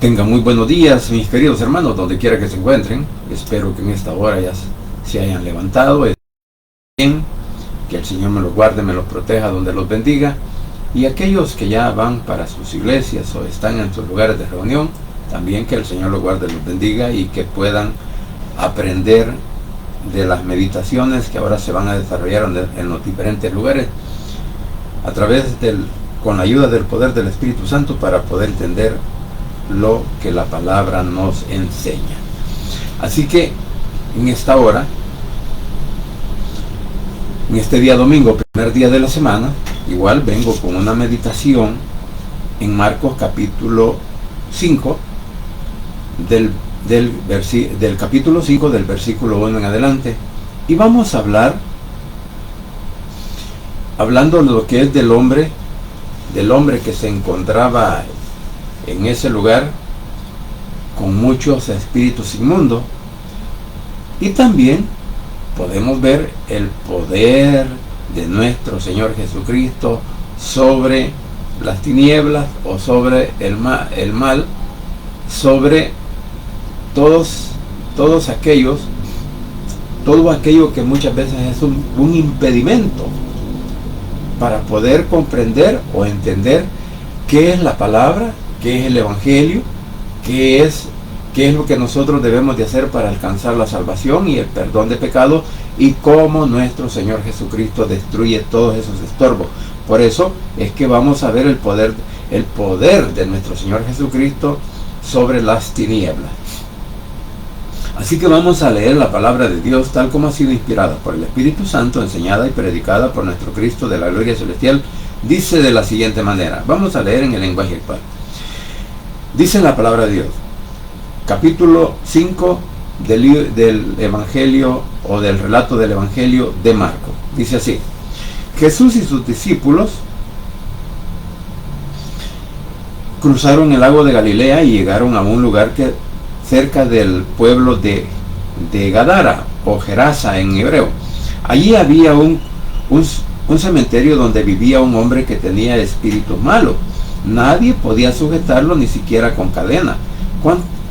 Tengan muy buenos días, mis queridos hermanos, donde quiera que se encuentren. Espero que en esta hora ya se hayan levantado. Bien, que el Señor me los guarde, me los proteja, donde los bendiga. Y aquellos que ya van para sus iglesias o están en sus lugares de reunión, también que el Señor los guarde, los bendiga y que puedan aprender de las meditaciones que ahora se van a desarrollar en los diferentes lugares a través con la ayuda del poder del Espíritu Santo, para poder entender lo que la palabra nos enseña. Así que en esta hora, en este día domingo, primer día de la semana, igual vengo con una meditación en Marcos capítulo 5 del capítulo 5 del versículo 1 en adelante, y vamos a hablando de lo que es del hombre que se encontraba en ese lugar con muchos espíritus inmundos. Y también podemos ver el poder de nuestro Señor Jesucristo sobre las tinieblas o sobre el mal, sobre todo aquello que muchas veces es un impedimento para poder comprender o entender qué es la palabra, qué es el Evangelio, qué es lo que nosotros debemos de hacer para alcanzar la salvación y el perdón de pecados, y cómo nuestro Señor Jesucristo destruye todos esos estorbos. Por eso es que vamos a ver el poder de nuestro Señor Jesucristo sobre las tinieblas. Así que vamos a leer la palabra de Dios tal como ha sido inspirada por el Espíritu Santo, enseñada y predicada por nuestro Cristo de la gloria celestial. Dice de la siguiente manera. Vamos a leer en el lenguaje actual. Dice la palabra de Dios, capítulo 5 del Evangelio o del relato del Evangelio de Marcos. Dice así: Jesús y sus discípulos cruzaron el lago de Galilea y llegaron a un lugar cerca del pueblo de Gadara, o Gerasa en hebreo. Allí había un cementerio donde vivía un hombre que tenía espíritus malos. Nadie podía sujetarlo, ni siquiera con cadena.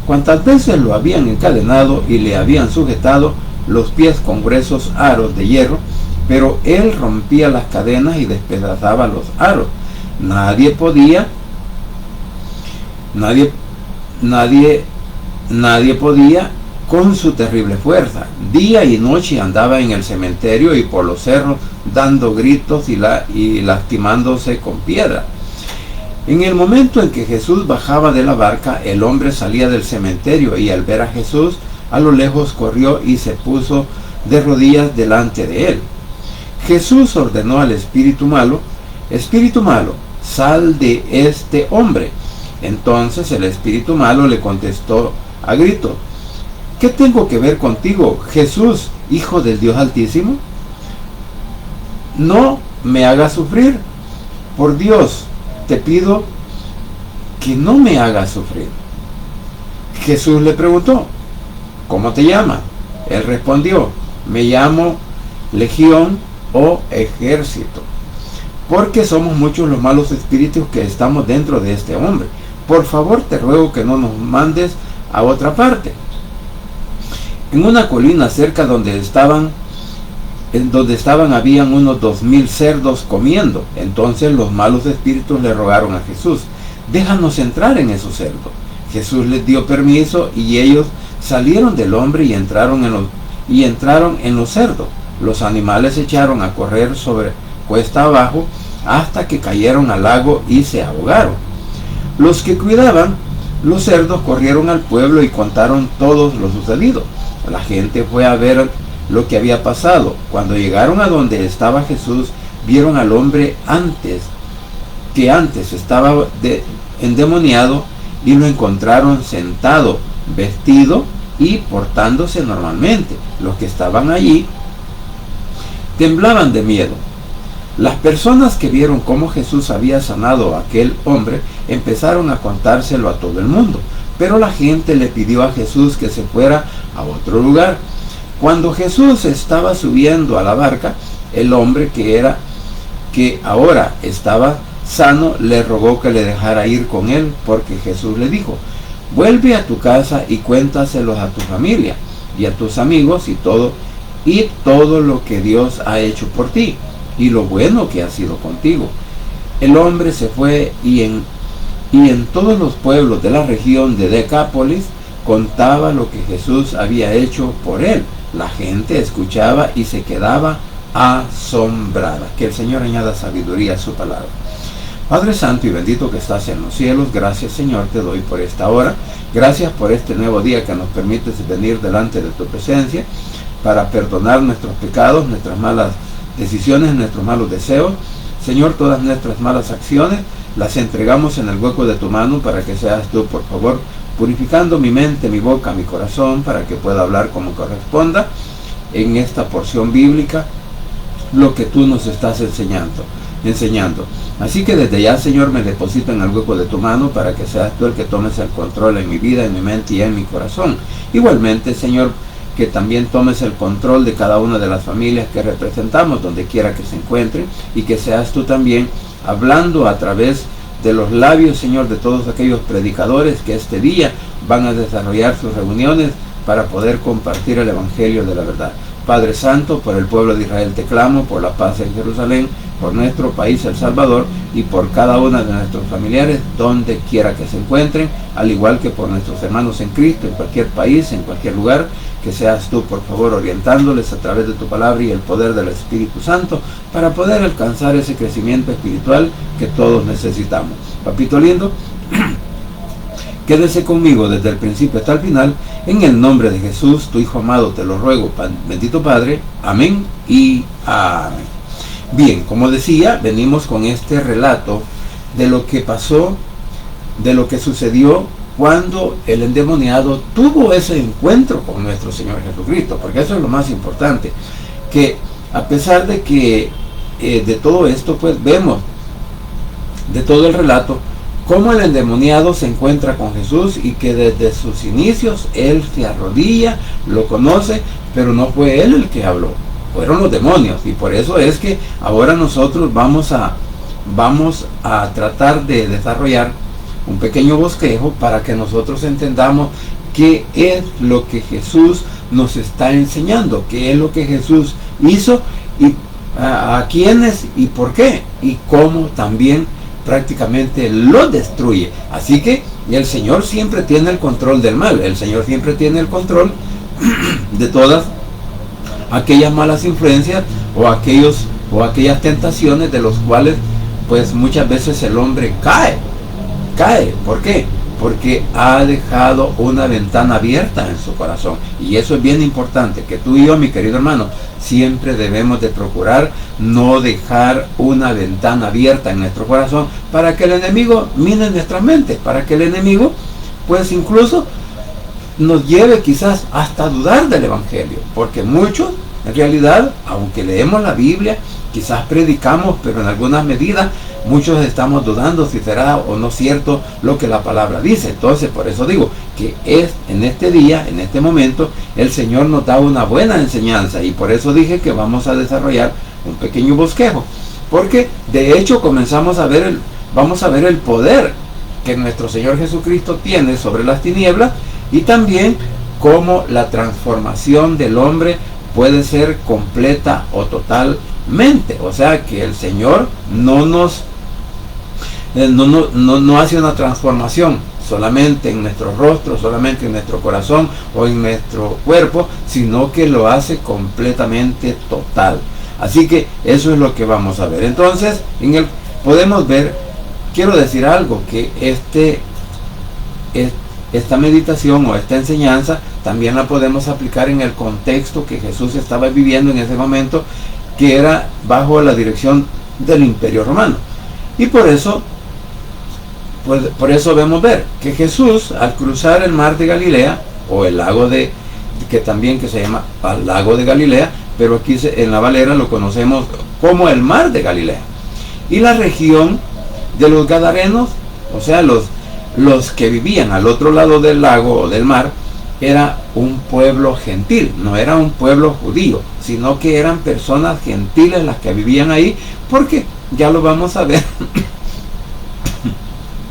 Cuantas veces lo habían encadenado y le habían sujetado los pies con gruesos aros de hierro, pero él rompía las cadenas y despedazaba los aros. Nadie podía con su terrible fuerza. Día y noche andaba en el cementerio y por los cerros, dando gritos y lastimándose con piedra. En el momento en que Jesús bajaba de la barca, el hombre salía del cementerio, y al ver a Jesús a lo lejos corrió y se puso de rodillas delante de él. Jesús ordenó al espíritu malo: espíritu malo, sal de este hombre. Entonces el espíritu malo le contestó a gritos: ¿qué tengo que ver contigo, Jesús, Hijo del Dios Altísimo? No me hagas sufrir. Por Dios, te pido que no me hagas sufrir. Jesús le preguntó: ¿cómo te llamas? Él respondió: me llamo Legión, o ejército, porque somos muchos los malos espíritus que estamos dentro de este hombre. Por favor, te ruego que no nos mandes a otra parte. En una colina cerca donde estaban habían unos 2000 cerdos comiendo. Entonces los malos espíritus le rogaron a Jesús: déjanos entrar en esos cerdos. Jesús les dio permiso, y ellos salieron del hombre y entraron en los cerdos. Los animales se echaron a correr sobre cuesta abajo hasta que cayeron al lago y se ahogaron. Los que cuidaban los cerdos corrieron al pueblo y contaron todo lo sucedido. La gente fue a ver lo que había pasado. Cuando llegaron a donde estaba Jesús, vieron al hombre que antes estaba endemoniado, y lo encontraron sentado, vestido y portándose normalmente. Los que estaban allí temblaban de miedo. Las personas que vieron cómo Jesús había sanado a aquel hombre empezaron a contárselo a todo el mundo, pero la gente le pidió a Jesús que se fuera a otro lugar. Cuando Jesús estaba subiendo a la barca, el hombre que ahora estaba sano le rogó que le dejara ir con él, porque Jesús le dijo: vuelve a tu casa y cuéntaselos a tu familia y a tus amigos y todo lo que Dios ha hecho por ti y lo bueno que ha sido contigo. El hombre se fue y en todos los pueblos de la región de Decápolis contaba lo que Jesús había hecho por él. La gente escuchaba y se quedaba asombrada. Que el Señor añada sabiduría a su palabra. Padre Santo y bendito que estás en los cielos, gracias Señor te doy por esta hora. Gracias por este nuevo día que nos permites venir delante de tu presencia para perdonar nuestros pecados, nuestras malas decisiones, nuestros malos deseos. Señor, todas nuestras malas acciones las entregamos en el hueco de tu mano para que seas tú, por favor, purificando mi mente, mi boca, mi corazón, para que pueda hablar como corresponda en esta porción bíblica lo que tú nos estás enseñando. Así que desde ya, Señor, me deposito en el hueco de tu mano para que seas tú el que tomes el control en mi vida, en mi mente y en mi corazón. Igualmente, Señor, que también tomes el control de cada una de las familias que representamos, donde quiera que se encuentren, y que seas tú también hablando a través de los labios, Señor, de todos aquellos predicadores que este día van a desarrollar sus reuniones para poder compartir el Evangelio de la verdad. Padre Santo, por el pueblo de Israel te clamo, por la paz en Jerusalén, por nuestro país, El Salvador, y por cada uno de nuestros familiares, donde quiera que se encuentren, al igual que por nuestros hermanos en Cristo, en cualquier país, en cualquier lugar, que seas tú, por favor, orientándoles a través de tu palabra y el poder del Espíritu Santo, para poder alcanzar ese crecimiento espiritual que todos necesitamos. Papito lindo, quédese conmigo desde el principio hasta el final, en el nombre de Jesús, tu Hijo amado, te lo ruego, bendito Padre, amén y amén. Bien, como decía, venimos con este relato de lo que pasó, de lo que sucedió cuando el endemoniado tuvo ese encuentro con nuestro Señor Jesucristo, porque eso es lo más importante, que a pesar de que de todo esto, pues vemos de todo el relato, cómo el endemoniado se encuentra con Jesús y que desde sus inicios él se arrodilla, lo conoce, pero no fue él el que habló, fueron los demonios. Y por eso es que ahora nosotros vamos a tratar de desarrollar un pequeño bosquejo para que nosotros entendamos qué es lo que Jesús nos está enseñando, qué es lo que Jesús hizo y a quiénes y por qué, y cómo también prácticamente lo destruye. Así que el Señor siempre tiene el control del mal, el Señor siempre tiene el control de todas aquellas malas influencias o aquellas tentaciones de los cuales pues muchas veces el hombre cae. ¿Por qué? Porque ha dejado una ventana abierta en su corazón. Y eso es bien importante, que tú y yo, mi querido hermano, siempre debemos de procurar no dejar una ventana abierta en nuestro corazón para que el enemigo mine nuestra mente, para que el enemigo pues incluso nos lleve quizás hasta a dudar del Evangelio, porque muchos en realidad, aunque leemos la Biblia, quizás predicamos, pero en algunas medidas muchos estamos dudando si será o no cierto lo que la palabra dice. Entonces, por eso digo que es en este día, en este momento, el Señor nos da una buena enseñanza, y por eso dije que vamos a desarrollar un pequeño bosquejo, porque de hecho vamos a ver el poder que nuestro Señor Jesucristo tiene sobre las tinieblas, y también cómo la transformación del hombre puede ser completa o totalmente. O sea que el Señor no hace una transformación solamente en nuestro rostro, solamente en nuestro corazón o en nuestro cuerpo, sino que lo hace completamente total. Así que eso es lo que vamos a ver. Entonces, podemos ver, quiero decir algo, que esta meditación o esta enseñanza también la podemos aplicar en el contexto que Jesús estaba viviendo en ese momento, que era bajo la dirección del Imperio Romano. Y por eso vemos ver que Jesús, al cruzar el mar de Galilea, o el lago que se llama el lago de Galilea, pero aquí en la Valera lo conocemos como el mar de Galilea, y la región de los Gadarenos, o sea, los que vivían al otro lado del lago o del mar, era un pueblo gentil, no era un pueblo judío, sino que eran personas gentiles las que vivían ahí, porque ya lo vamos a ver,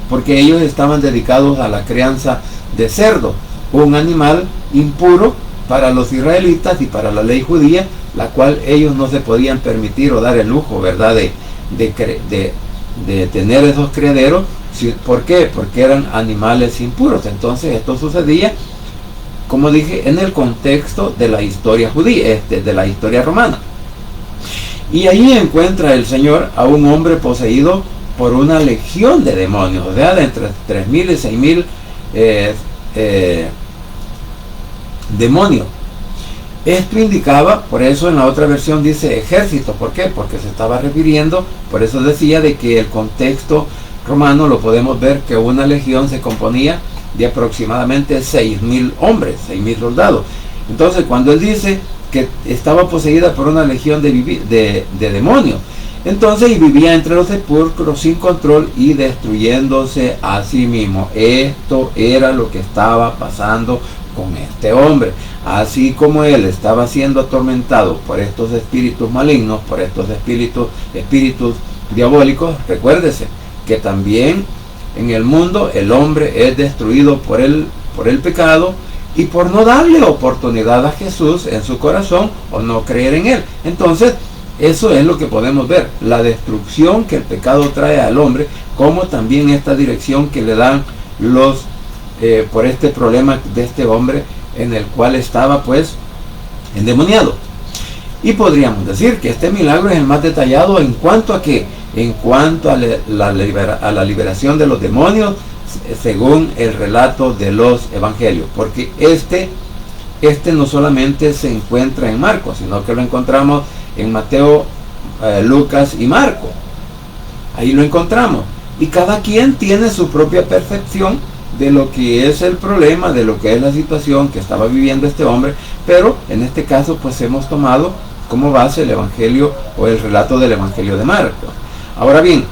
porque ellos estaban dedicados a la crianza de cerdo, un animal impuro para los israelitas y para la ley judía, la cual ellos no se podían permitir o dar el lujo, ¿verdad?, de tener esos criaderos. ¿Por qué? Porque eran animales impuros. Entonces esto sucedía, como dije, en el contexto de la historia judía, de la historia romana. Y ahí encuentra el Señor a un hombre poseído por una legión de demonios, o sea, de entre 3.000 y 6.000 demonios. Esto indicaba, por eso en la otra versión dice ejército. ¿Por qué? Porque se estaba refiriendo, por eso decía de que el contexto romano lo podemos ver que una legión se componía de aproximadamente 6.000 hombres, 6.000 soldados. Entonces cuando él dice que estaba poseída por una legión de demonios, entonces y vivía entre los sepulcros sin control y destruyéndose a sí mismo. Esto era lo que estaba pasando con este hombre. Así como él estaba siendo atormentado por estos espíritus malignos, por estos espíritus diabólicos, recuérdese que también en el mundo el hombre es destruido por el pecado y por no darle oportunidad a Jesús en su corazón o no creer en él. Entonces eso es lo que podemos ver, la destrucción que el pecado trae al hombre, como también esta dirección que le dan por este problema de este hombre en el cual estaba pues endemoniado. Y podríamos decir que este milagro es el más detallado en cuanto a que, en cuanto a la liberación de los demonios, según el relato de los evangelios, porque este no solamente se encuentra en Marcos, sino que lo encontramos en Mateo, Lucas y Marcos. Ahí lo encontramos, y cada quien tiene su propia percepción de lo que es el problema, de lo que es la situación que estaba viviendo este hombre, pero en este caso pues hemos tomado como base el evangelio o el relato del evangelio de Marcos. Ahora bien,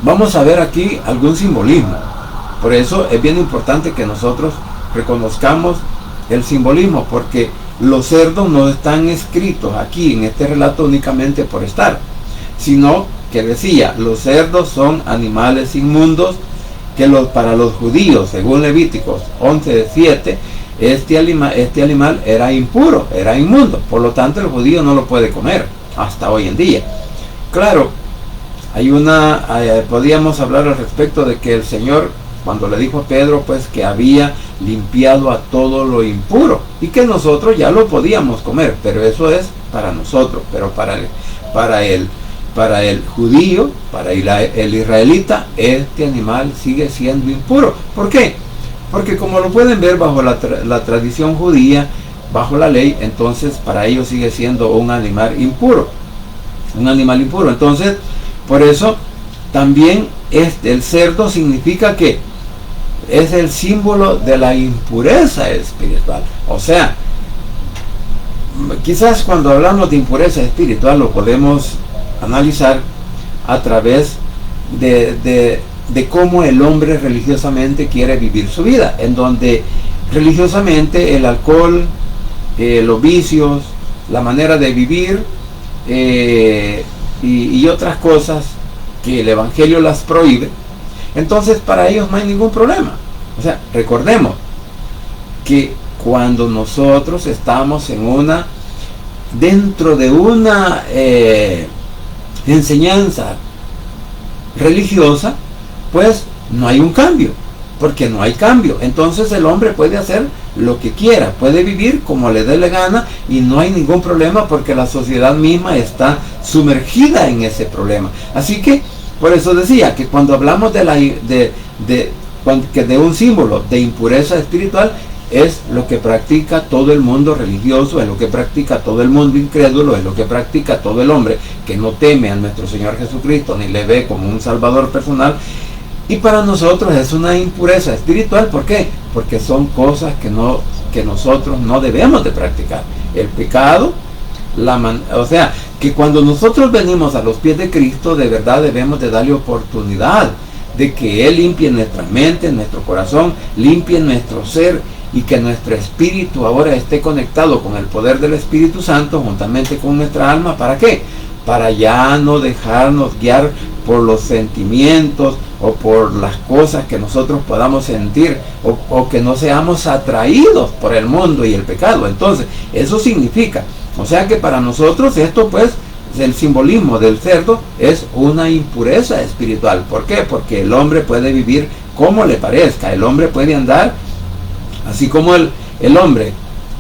vamos a ver aquí algún simbolismo. Por eso es bien importante que nosotros reconozcamos el simbolismo, porque los cerdos no están escritos aquí en este relato únicamente por estar, sino que decía, los cerdos son animales inmundos, que para los judíos, según Levíticos 11:7, este animal era impuro, era inmundo, por lo tanto el judío no lo puede comer hasta hoy en día. Claro, podíamos hablar al respecto de que el Señor, cuando le dijo a Pedro pues que había limpiado a todo lo impuro y que nosotros ya lo podíamos comer, pero eso es para nosotros, pero para el judío, para el israelita, este animal sigue siendo impuro. ¿Por qué? Porque como lo pueden ver bajo la tradición judía, bajo la ley, entonces para ellos sigue siendo un animal impuro. Un animal impuro. Entonces, por eso también el cerdo significa que es el símbolo de la impureza espiritual. O sea, quizás cuando hablamos de impureza espiritual lo podemos analizar a través de cómo el hombre religiosamente quiere vivir su vida, en donde religiosamente el alcohol, los vicios, la manera de vivir y otras cosas que el evangelio las prohíbe, entonces para ellos no hay ningún problema. O sea, recordemos que cuando nosotros estamos dentro de una enseñanza religiosa, pues no hay un cambio, porque no hay cambio. Entonces el hombre puede hacer lo que quiera, puede vivir como le dé la gana y no hay ningún problema, porque la sociedad misma está sumergida en ese problema. Así que por eso decía que cuando hablamos de un símbolo de impureza espiritual, es lo que practica todo el mundo religioso, es lo que practica todo el mundo incrédulo, es lo que practica todo el hombre que no teme a nuestro Señor Jesucristo ni le ve como un Salvador personal. Y para nosotros es una impureza espiritual. ¿Por qué? Porque son cosas que nosotros no debemos de practicar. El pecado, o sea, que cuando nosotros venimos a los pies de Cristo, de verdad debemos de darle oportunidad de que Él limpie nuestra mente, nuestro corazón, limpie nuestro ser, y que nuestro espíritu ahora esté conectado con el poder del Espíritu Santo juntamente con nuestra alma. ¿Para qué? Para ya no dejarnos guiar por los sentimientos o por las cosas que nosotros podamos sentir, o que no seamos atraídos por el mundo y el pecado. Entonces, eso significa, o sea que para nosotros esto, pues, el simbolismo del cerdo es una impureza espiritual. ¿Por qué? Porque el hombre puede vivir como le parezca, el hombre puede andar así como el hombre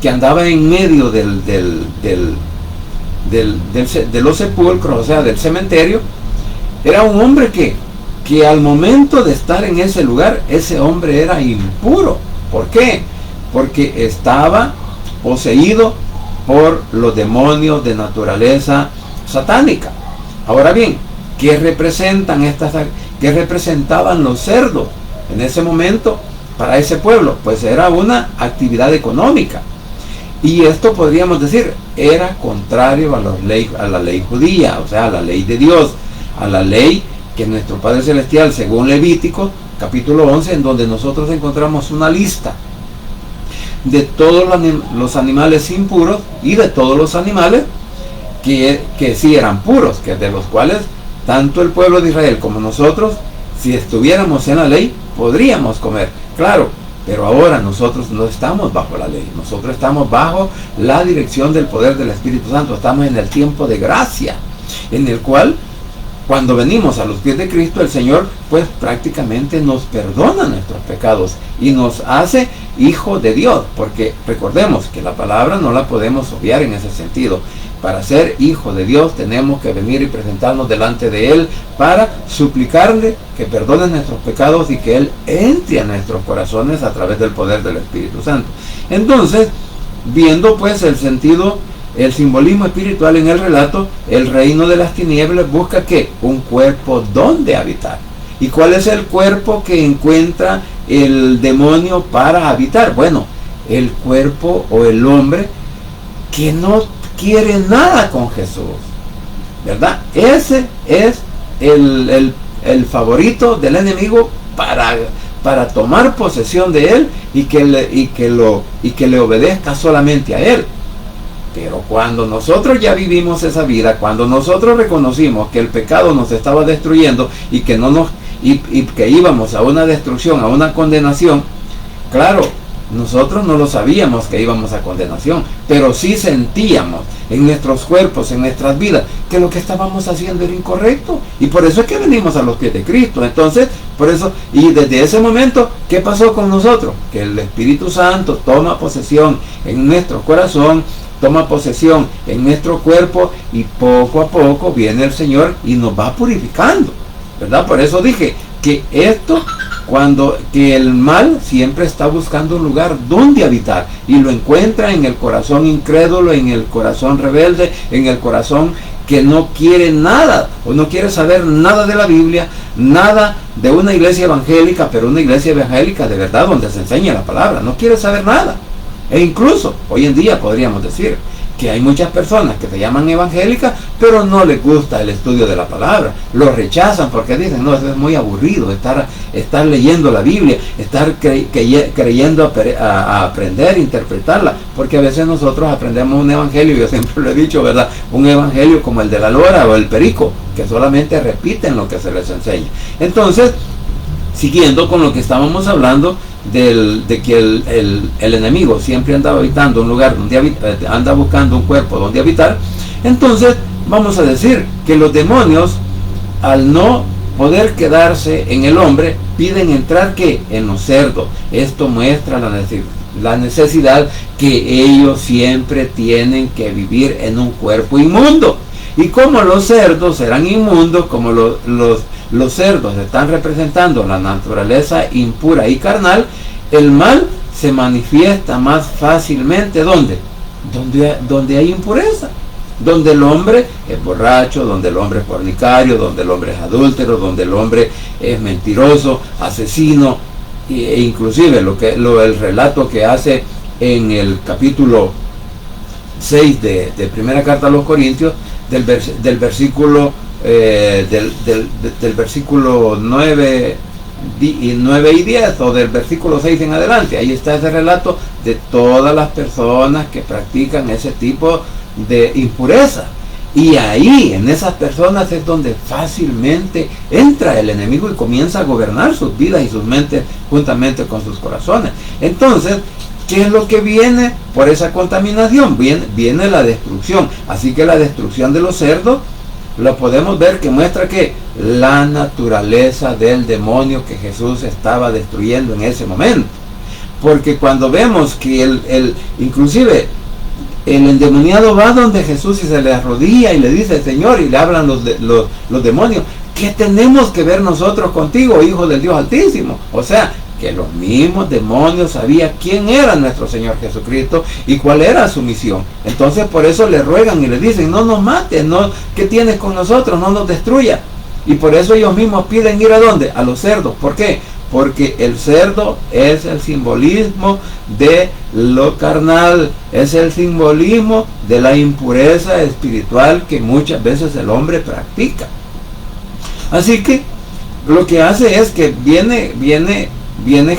que andaba en medio de los sepulcros, o sea, del cementerio. Era un hombre que al momento de estar en ese lugar, ese hombre era impuro. ¿Por qué? Porque estaba poseído por los demonios de naturaleza satánica. Ahora bien, ¿qué representaban los cerdos en ese momento para ese pueblo? Pues era una actividad económica. Y esto podríamos decir, era contrario a la ley judía, o sea, a la ley de Dios, a la ley que nuestro Padre Celestial, según Levítico, capítulo 11, en donde nosotros encontramos una lista de todos los animales impuros y de todos los animales que sí eran puros, que de los cuales tanto el pueblo de Israel como nosotros, si estuviéramos en la ley, podríamos comer. Claro, pero ahora nosotros no estamos bajo la ley, nosotros estamos bajo la dirección del poder del Espíritu Santo. Estamos en el tiempo de gracia, en el cual cuando venimos a los pies de Cristo, el Señor pues prácticamente nos perdona nuestros pecados y nos hace hijo de Dios, porque recordemos que la palabra no la podemos obviar en ese sentido. Para ser hijo de Dios tenemos que venir y presentarnos delante de Él para suplicarle que perdone nuestros pecados y que Él entre a nuestros corazones a través del poder del Espíritu Santo. Entonces, viendo pues el sentido, el simbolismo espiritual en el relato, el reino de las tinieblas busca ¿qué? Un cuerpo donde habitar. ¿Y cuál es el cuerpo que encuentra el demonio para habitar? Bueno, el cuerpo o el hombre que no quiere nada con Jesús, ¿verdad? Ese es el favorito del enemigo para tomar posesión de él y que le obedezca solamente a él. Pero cuando nosotros ya vivimos esa vida, cuando nosotros reconocimos que el pecado nos estaba destruyendo y que que íbamos a una destrucción, a una condenación, claro, nosotros no lo sabíamos que íbamos a condenación, pero sí sentíamos en nuestros cuerpos, en nuestras vidas, que lo que estábamos haciendo era incorrecto. Y por eso es que venimos a los pies de Cristo. Entonces, por eso, y desde ese momento, ¿qué pasó con nosotros? Que el Espíritu Santo toma posesión en nuestro corazón, toma posesión en nuestro cuerpo, y poco a poco viene el Señor y nos va purificando, ¿verdad? Por eso dije que que el mal siempre está buscando un lugar donde habitar, y lo encuentra en el corazón incrédulo, en el corazón rebelde, en el corazón que no quiere nada, o no quiere saber nada de la Biblia, nada de una iglesia evangélica, pero una iglesia evangélica de verdad, donde se enseña la palabra. No quiere saber nada. E incluso, hoy en día podríamos decir que hay muchas personas que se llaman evangélicas, pero no les gusta el estudio de la palabra. Lo rechazan porque dicen, no, eso es muy aburrido, estar leyendo la Biblia, estar creyendo a aprender, interpretarla, porque a veces nosotros aprendemos un evangelio, yo siempre lo he dicho, ¿verdad? Un evangelio como el de la lora o el perico, que solamente repiten lo que se les enseña. Entonces, siguiendo con lo que estábamos hablando, de que el enemigo siempre anda habitando un lugar donde anda buscando un cuerpo donde habitar. Entonces vamos a decir que los demonios, al no poder quedarse en el hombre, piden entrar ¿qué? En los cerdos. Esto muestra la necesidad que ellos siempre tienen que vivir en un cuerpo inmundo. Y como los cerdos eran inmundos, como los cerdos están representando la naturaleza impura y carnal, el mal se manifiesta más fácilmente. ¿Dónde? Donde hay impureza, donde el hombre es borracho, donde el hombre es fornicario, donde el hombre es adúltero, donde el hombre es mentiroso, asesino, e inclusive el relato que hace en el capítulo 6 de primera carta a los Corintios, del versículo del versículo 9 y 10, o del versículo 6 en adelante. Ahí está ese relato de todas las personas que practican ese tipo de impureza. Y ahí, en esas personas, es donde fácilmente entra el enemigo y comienza a gobernar sus vidas y sus mentes juntamente con sus corazones. Entonces, ¿qué es lo que viene por esa contaminación? Viene la destrucción. Así que la destrucción de los cerdos lo podemos ver que muestra que la naturaleza del demonio que Jesús estaba destruyendo en ese momento. Porque cuando vemos que inclusive el endemoniado va donde Jesús y se le arrodilla y le dice, Señor, y le hablan los demonios, ¿qué tenemos que ver nosotros contigo, Hijo del Dios Altísimo? O sea, que los mismos demonios sabían quién era nuestro Señor Jesucristo y cuál era su misión. Entonces por eso le ruegan y le dicen, no nos mates, no, ¿qué tienes con nosotros? No nos destruya. Y por eso ellos mismos piden ir ¿a dónde? A los cerdos. ¿Por qué? Porque el cerdo es el simbolismo de lo carnal, es el simbolismo de la impureza espiritual que muchas veces el hombre practica. Así que lo que hace es que viene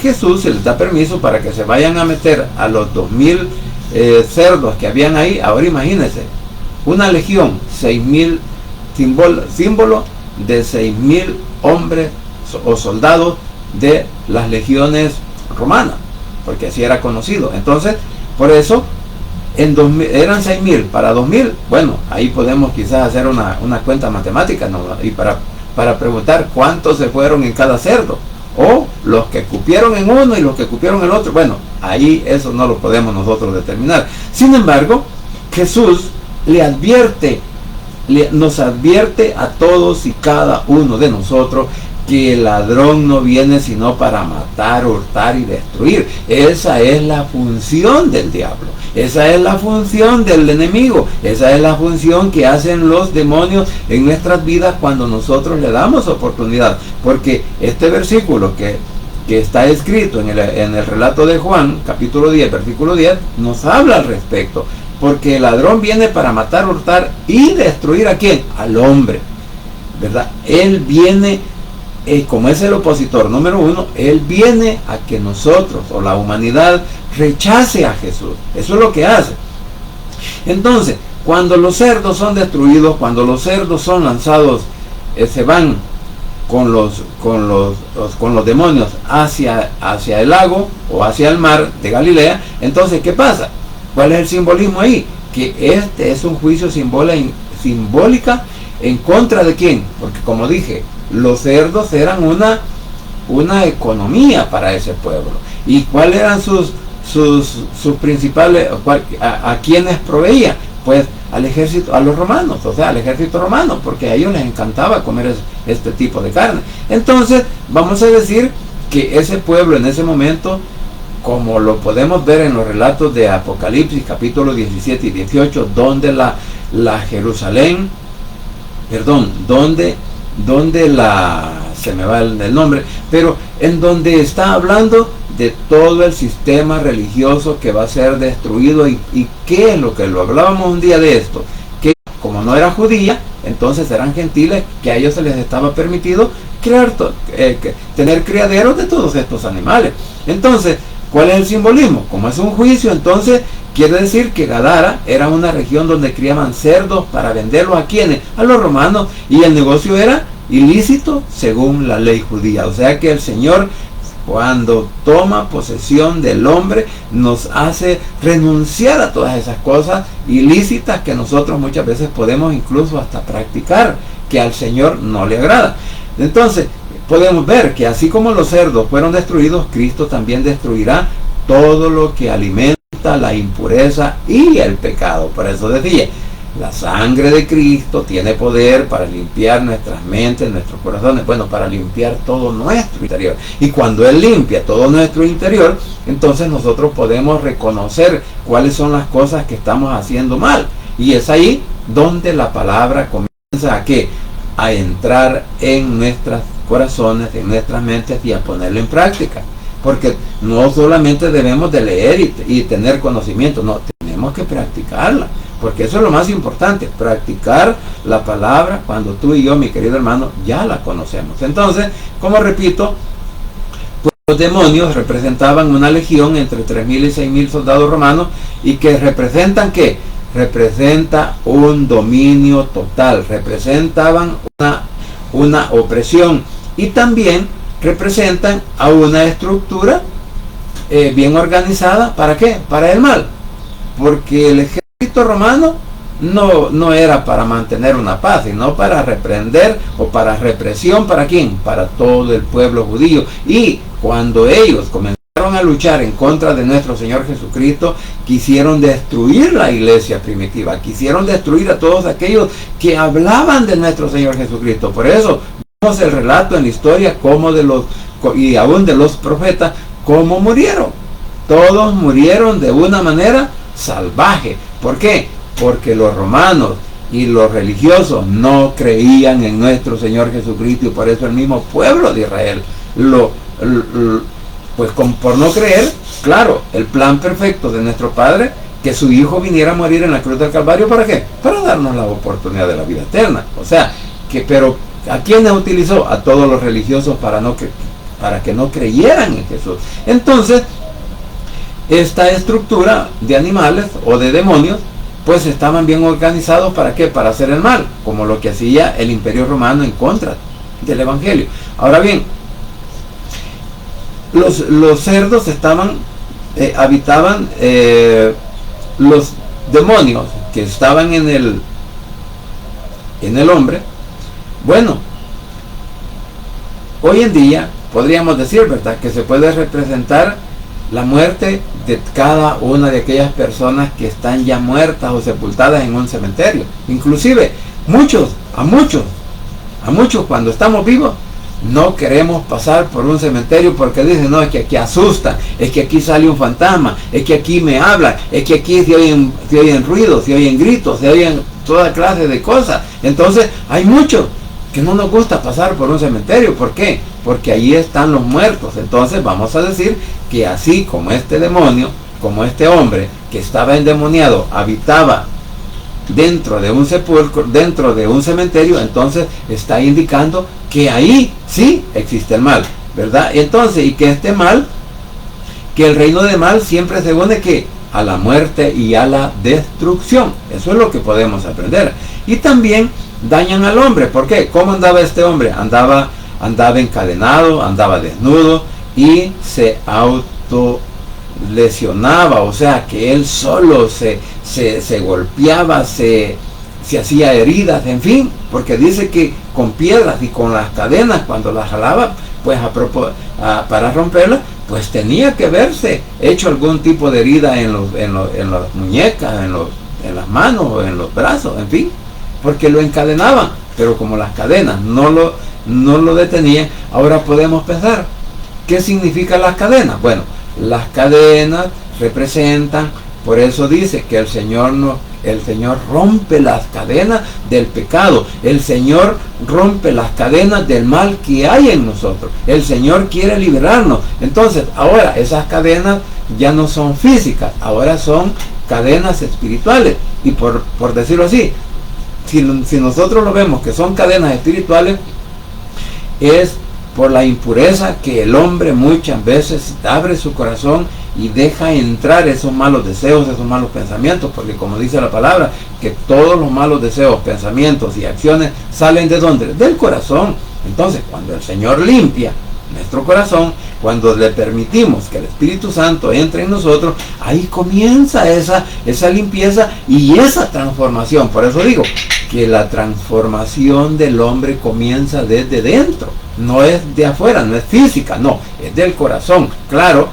Jesús y les da permiso para que se vayan a meter a los 2000 cerdos que habían ahí. Ahora imagínense, una legión, 6000 símbolo de 6000 hombres o soldados de las legiones romanas, porque así era conocido. Entonces, por eso, eran 6000 para 2000. Bueno, ahí podemos quizás hacer una cuenta matemática, ¿no? Y para preguntar cuántos se fueron en cada cerdo, o los que cupieron en uno y los que cupieron en el otro. Bueno, ahí eso no lo podemos nosotros determinar. Sin embargo, Jesús nos advierte a todos y cada uno de nosotros que el ladrón no viene sino para matar, hurtar y destruir. Esa es la función del diablo, esa es la función del enemigo, esa es la función que hacen los demonios en nuestras vidas cuando nosotros le damos oportunidad. Porque este versículo que está escrito en el relato de Juan, capítulo 10, versículo 10, nos habla al respecto. Porque el ladrón viene para matar, hurtar y destruir ¿a quién? Al hombre, ¿verdad? Él viene, como es el opositor número uno, él viene a que nosotros o la humanidad rechace a Jesús. Eso es lo que hace. Entonces, cuando los cerdos son destruidos, cuando los cerdos son lanzados, se van con los demonios hacia el lago o hacia el mar de Galilea. Entonces, ¿qué pasa? ¿Cuál es el simbolismo ahí? Que este es un juicio simbólica en contra de quién. Porque como dije, los cerdos eran una economía para ese pueblo. ¿Y cuáles eran sus principales, a quienes proveía? Pues al ejército, a los romanos, o sea, al ejército romano, porque a ellos les encantaba comer este tipo de carne. Entonces, vamos a decir que ese pueblo en ese momento, como lo podemos ver en los relatos de Apocalipsis, capítulo 17 y 18, donde Jerusalén, se me va el nombre, pero en donde está hablando de todo el sistema religioso que va a ser destruido. ¿Y qué es lo que lo hablábamos un día de esto? Que como no era judía, entonces eran gentiles, que a ellos se les estaba permitido tener criaderos de todos estos animales. Entonces, ¿cuál es el simbolismo? Como es un juicio, entonces quiere decir que Gadara era una región donde criaban cerdos para venderlos ¿a quiénes? A los romanos, y el negocio era ilícito según la ley judía. O sea que el Señor, cuando toma posesión del hombre, nos hace renunciar a todas esas cosas ilícitas que nosotros muchas veces podemos incluso hasta practicar, que al Señor no le agrada. Entonces, podemos ver que así como los cerdos fueron destruidos, Cristo también destruirá todo lo que alimenta la impureza y el pecado. Por eso decía, la sangre de Cristo tiene poder para limpiar nuestras mentes, nuestros corazones, bueno, para limpiar todo nuestro interior. Y cuando Él limpia todo nuestro interior, entonces nosotros podemos reconocer cuáles son las cosas que estamos haciendo mal. Y es ahí donde la palabra comienza a entrar en nuestros corazones, en nuestras mentes, y a ponerla en práctica. Porque no solamente debemos de leer y tener conocimiento, no, tenemos que practicarla. Porque eso es lo más importante, practicar la palabra cuando tú y yo, mi querido hermano, ya la conocemos. Entonces, como repito, pues los demonios representaban una legión entre 3000 y 6000 soldados romanos, y que representan ¿qué? representa un dominio total, representaban una opresión, y también representan a una estructura bien organizada. ¿Para qué? Para el mal, porque el ejército romano no era para mantener una paz, sino para reprender o para represión. ¿Para quién? Para todo el pueblo judío. Y cuando ellos comenzaron a luchar en contra de nuestro Señor Jesucristo, quisieron destruir la iglesia primitiva, quisieron destruir a todos aquellos que hablaban de nuestro Señor Jesucristo. Por eso vemos el relato en la historia como y aún de los profetas, cómo murieron. Todos murieron de una manera salvaje. ¿Por qué? Porque los romanos y los religiosos no creían en nuestro Señor Jesucristo, y por eso el mismo pueblo de Israel pues por no creer, claro, el plan perfecto de nuestro Padre, que su Hijo viniera a morir en la cruz del Calvario. ¿Para qué? Para darnos la oportunidad de la vida eterna. O sea, pero ¿a quiénes utilizó? A todos los religiosos para que no creyeran en Jesús. Entonces, esta estructura de animales o de demonios, pues estaban bien organizados. ¿Para qué? Para hacer el mal, como lo que hacía el Imperio Romano en contra del Evangelio. Ahora bien, los cerdos habitaban los demonios que estaban en el hombre. Bueno, hoy en día podríamos decir, ¿verdad?, que se puede representar la muerte de cada una de aquellas personas que están ya muertas o sepultadas en un cementerio. Inclusive a muchos cuando estamos vivos no queremos pasar por un cementerio, porque dicen, no, es que aquí asusta, es que aquí sale un fantasma, es que aquí me hablan, es que aquí se oyen ruidos, se oyen gritos, se oyen toda clase de cosas. Entonces hay muchos que no nos gusta pasar por un cementerio. ¿Por qué? Porque allí están los muertos. Entonces vamos a decir que así como este demonio, como este hombre que estaba endemoniado, habitaba dentro de un sepulcro, dentro de un cementerio, entonces está indicando que ahí sí existe el mal, ¿verdad? Entonces, y que este mal, que el reino de mal siempre se une que a la muerte y a la destrucción. Eso es lo que podemos aprender. Y también dañan al hombre. ¿Por qué? ¿Cómo andaba este hombre? Andaba encadenado, andaba desnudo y se autolesionaba. O sea, que él solo se golpeaba, se hacía heridas, en fin, porque dice que con piedras y con las cadenas, cuando las jalaba, pues para romperlas, pues tenía que verse hecho algún tipo de herida en las muñecas, en las manos o en los brazos, en fin, porque lo encadenaban. Pero como las cadenas no lo detenían, ahora podemos pensar, ¿qué significan las cadenas? Bueno, las cadenas representan, por eso dice que el Señor rompe las cadenas del pecado. El Señor rompe las cadenas del mal que hay en nosotros. El Señor quiere liberarnos. Entonces, ahora esas cadenas ya no son físicas, ahora son cadenas espirituales. Y por decirlo así, si nosotros lo vemos que son cadenas espirituales, es por la impureza que el hombre muchas veces abre su corazón y deja entrar esos malos deseos, esos malos pensamientos, porque como dice la palabra, que todos los malos deseos, pensamientos y acciones salen ¿de dónde? Del corazón. Entonces, cuando el Señor limpia nuestro corazón, cuando le permitimos que el Espíritu Santo entre en nosotros, ahí comienza esa limpieza y esa transformación. Por eso digo que la transformación del hombre comienza desde dentro, no es de afuera, no es física, no, es del corazón. Claro,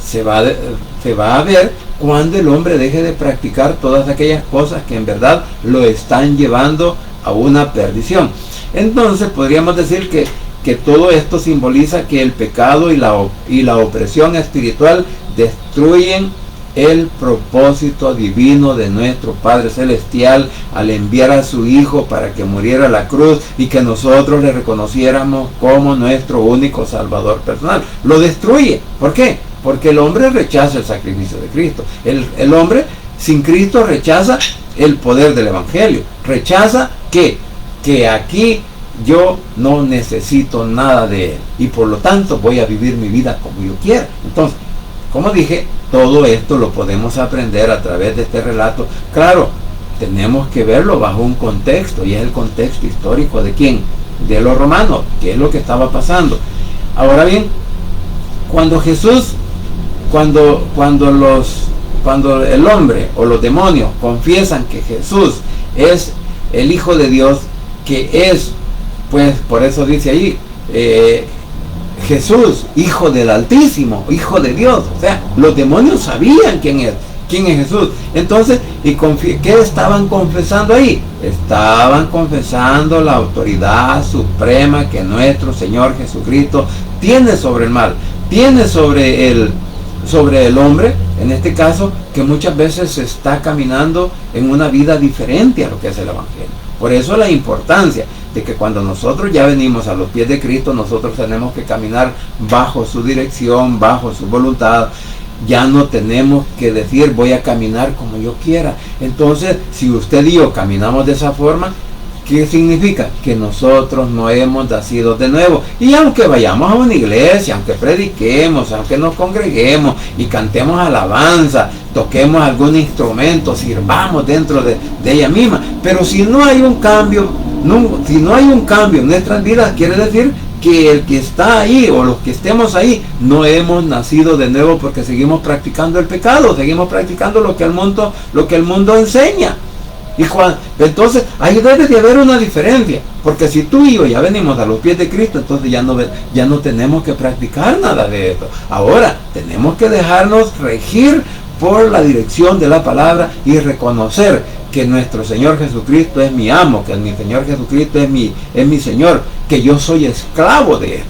se va a ver cuando el hombre deje de practicar todas aquellas cosas que en verdad lo están llevando a una perdición. Entonces podríamos decir que todo esto simboliza que el pecado y la opresión espiritual destruyen el propósito divino de nuestro Padre Celestial al enviar a su Hijo para que muriera a la cruz y que nosotros le reconociéramos como nuestro único Salvador personal. Lo destruye. ¿Por qué? Porque el hombre rechaza el sacrificio de Cristo. El hombre sin Cristo rechaza el poder del Evangelio. Rechaza que aquí yo no necesito nada de él y por lo tanto voy a vivir mi vida como yo quiera. Entonces, como dije, todo esto lo podemos aprender a través de este relato. Claro, tenemos que verlo bajo un contexto, y es el contexto histórico ¿de quién? De los romanos, que es lo que estaba pasando. Ahora bien, cuando Jesús, cuando el hombre o los demonios confiesan que Jesús es el Hijo de Dios, que es, pues por eso dice ahí, Jesús, Hijo del Altísimo, Hijo de Dios. O sea, los demonios sabían quién es Jesús. Entonces, ¿qué estaban confesando ahí? Estaban confesando la autoridad suprema que nuestro Señor Jesucristo tiene sobre el mal, tiene sobre el hombre, en este caso, que muchas veces se está caminando en una vida diferente a lo que es el Evangelio. Por eso la importancia de que cuando nosotros ya venimos a los pies de Cristo, nosotros tenemos que caminar bajo su dirección, bajo su voluntad. Ya no tenemos que decir voy a caminar como yo quiera. Entonces, si usted y yo caminamos de esa forma, ¿qué significa? Que nosotros no hemos nacido de nuevo. Y aunque vayamos a una iglesia, aunque prediquemos, aunque nos congreguemos y cantemos alabanza, toquemos algún instrumento, sirvamos dentro de ella misma, pero si no hay un cambio, si no hay un cambio en nuestras vidas, quiere decir que el que está ahí o los que estemos ahí no hemos nacido de nuevo, porque seguimos practicando el pecado, seguimos practicando lo que el mundo enseña. Entonces ahí debe de haber una diferencia, porque si tú y yo ya venimos a los pies de Cristo, entonces ya no tenemos que practicar nada de esto. Ahora tenemos que dejarnos regir por la dirección de la palabra y reconocer que nuestro Señor Jesucristo es mi amo, que mi Señor Jesucristo es mi Señor, que yo soy esclavo de Él.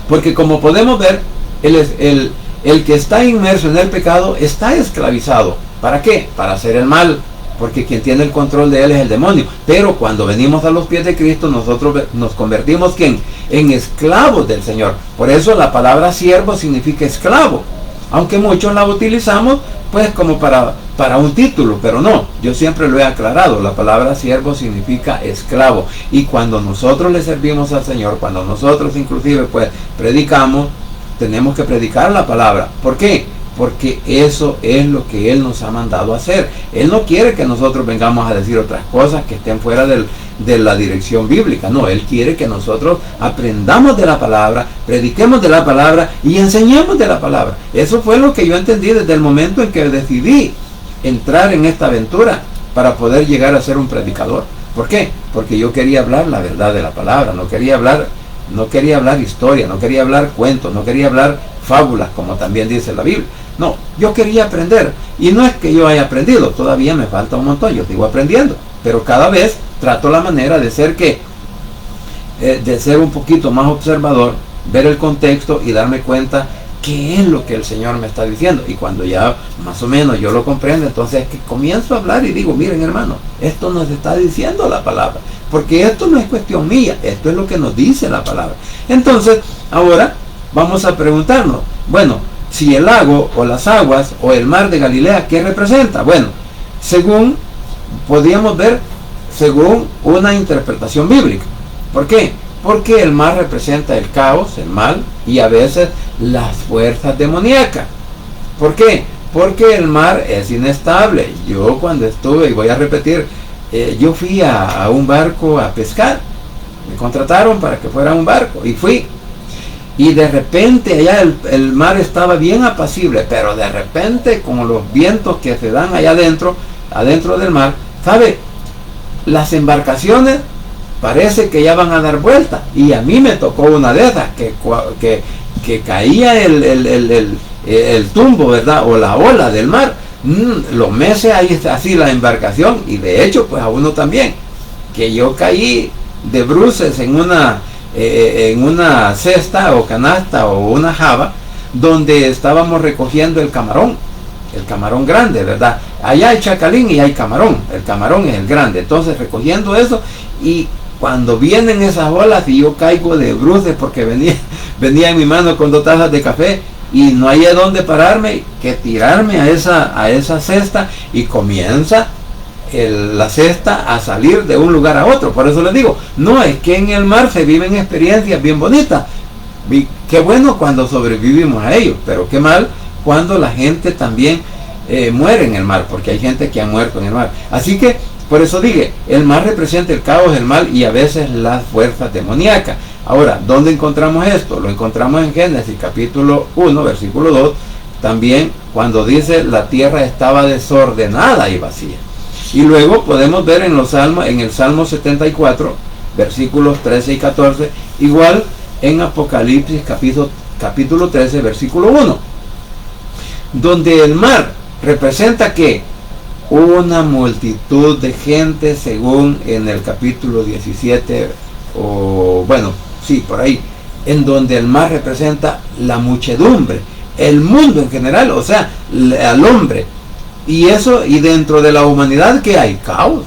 Porque como podemos ver, el que está inmerso en el pecado está esclavizado. ¿Para qué? Para hacer el mal, porque quien tiene el control de él es el demonio. Pero cuando venimos a los pies de Cristo, nosotros nos convertimos en esclavos del Señor. Por eso la palabra siervo significa esclavo, aunque muchos la utilizamos pues como para un título, pero no, yo siempre lo he aclarado, la palabra siervo significa esclavo. Y cuando nosotros le servimos al Señor, cuando nosotros inclusive pues predicamos, tenemos que predicar la palabra. ¿Por qué? Porque eso es lo que Él nos ha mandado a hacer. Él no quiere que nosotros vengamos a decir otras cosas que estén fuera de la dirección bíblica. No, Él quiere que nosotros aprendamos de la palabra, prediquemos de la palabra y enseñemos de la palabra. Eso fue lo que yo entendí desde el momento en que decidí entrar en esta aventura para poder llegar a ser un predicador. ¿Por qué? Porque yo quería hablar la verdad de la palabra, no quería hablar historia, no quería hablar cuentos, no quería hablar fábulas, como también dice la Biblia. No, yo quería aprender. Y no es que yo haya aprendido, todavía me falta un montón, yo sigo aprendiendo. Pero cada vez trato la manera de ser un poquito más observador, ver el contexto y darme cuenta qué es lo que el Señor me está diciendo. Y cuando ya más o menos yo lo comprendo, entonces es que comienzo a hablar y digo, miren hermano, esto nos está diciendo la palabra. Porque esto no es cuestión mía, esto es lo que nos dice la palabra. Entonces, ahora vamos a preguntarnos, bueno, si el lago o las aguas o el mar de Galilea, ¿qué representa? Bueno, podríamos ver según una interpretación bíblica. ¿Por qué? Porque el mar representa el caos, el mal y a veces las fuerzas demoníacas. ¿Por qué? Porque el mar es inestable. Yo cuando estuve, y voy a repetir, yo fui a un barco a pescar. Me contrataron para que fuera a un barco y fui. Y de repente allá el mar estaba bien apacible, pero de repente con los vientos que se dan allá adentro del mar, ¿sabe? Las embarcaciones parece que ya van a dar vuelta. Y a mí me tocó una de esas, que caía el tumbo, ¿verdad? O la ola del mar. Los meses ahí así la embarcación, y de hecho pues a uno también, que yo caí de bruces en una cesta o canasta o una java donde estábamos recogiendo el camarón grande, ¿verdad? Allá hay chacalín y hay camarón, el camarón es el grande, entonces recogiendo eso, y cuando vienen esas olas y yo caigo de bruces porque venía en mi mano con 2 tazas de café y no hay dónde pararme que tirarme a esa cesta, y comienza la cesta a salir de un lugar a otro. Por eso les digo, no es que en el mar se viven experiencias bien bonitas. Qué bueno cuando sobrevivimos a ello, pero qué mal cuando la gente también muere en el mar, porque hay gente que ha muerto en el mar. Así que, por eso dije, el mar representa el caos, el mal y a veces las fuerzas demoníacas. Ahora, ¿dónde encontramos esto? Lo encontramos en Génesis capítulo 1, versículo 2, también cuando dice la tierra estaba desordenada y vacía. Y luego podemos ver en los salmos, en el Salmo 74, versículos 13 y 14, igual en Apocalipsis capítulo 13, versículo 1, donde el mar representa que una multitud de gente, según en el capítulo 17, o bueno, sí, por ahí, en donde el mar representa la muchedumbre, el mundo en general, o sea, al hombre. Y eso, y dentro de la humanidad, ¿qué hay? Caos.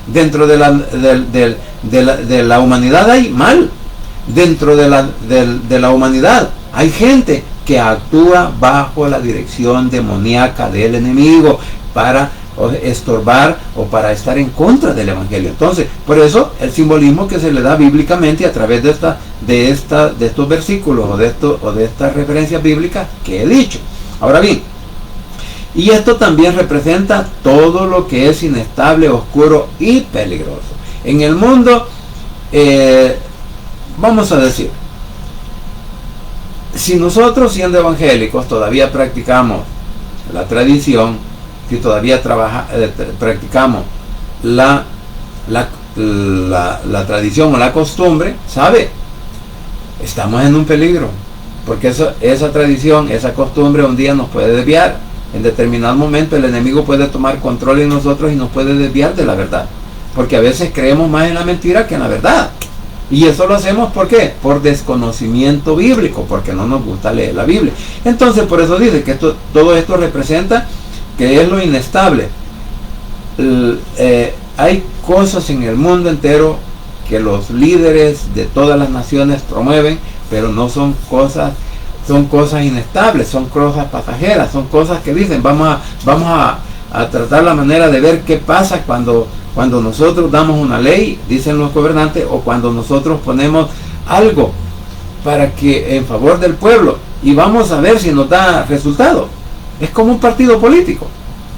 Dentro de la humanidad hay mal. Dentro de la humanidad hay gente que actúa bajo la dirección demoníaca del enemigo para estorbar o para estar en contra del evangelio. Entonces, por eso el simbolismo que se le da bíblicamente a través de estos versículos o de estas referencias bíblicas que he dicho. Ahora bien, y esto también representa todo lo que es inestable, oscuro y peligroso. En el mundo, vamos a decir, si nosotros siendo evangélicos todavía practicamos la tradición, si todavía practicamos la tradición o la costumbre, ¿sabe? Estamos en un peligro, porque esa tradición, esa costumbre un día nos puede desviar. En determinado momento el enemigo puede tomar control de nosotros y nos puede desviar de la verdad, porque a veces creemos más en la mentira que en la verdad. Y eso lo hacemos ¿por qué? Por desconocimiento bíblico, porque no nos gusta leer la Biblia. Entonces, por eso dice que todo esto representa que es lo inestable. Hay cosas en el mundo entero que los líderes de todas las naciones promueven, pero no son cosas, son cosas inestables, son cosas pasajeras, son cosas que dicen, vamos a tratar la manera de ver qué pasa cuando nosotros damos una ley, dicen los gobernantes, o cuando nosotros ponemos algo para que en favor del pueblo, y vamos a ver si nos da resultado. Es como un partido político.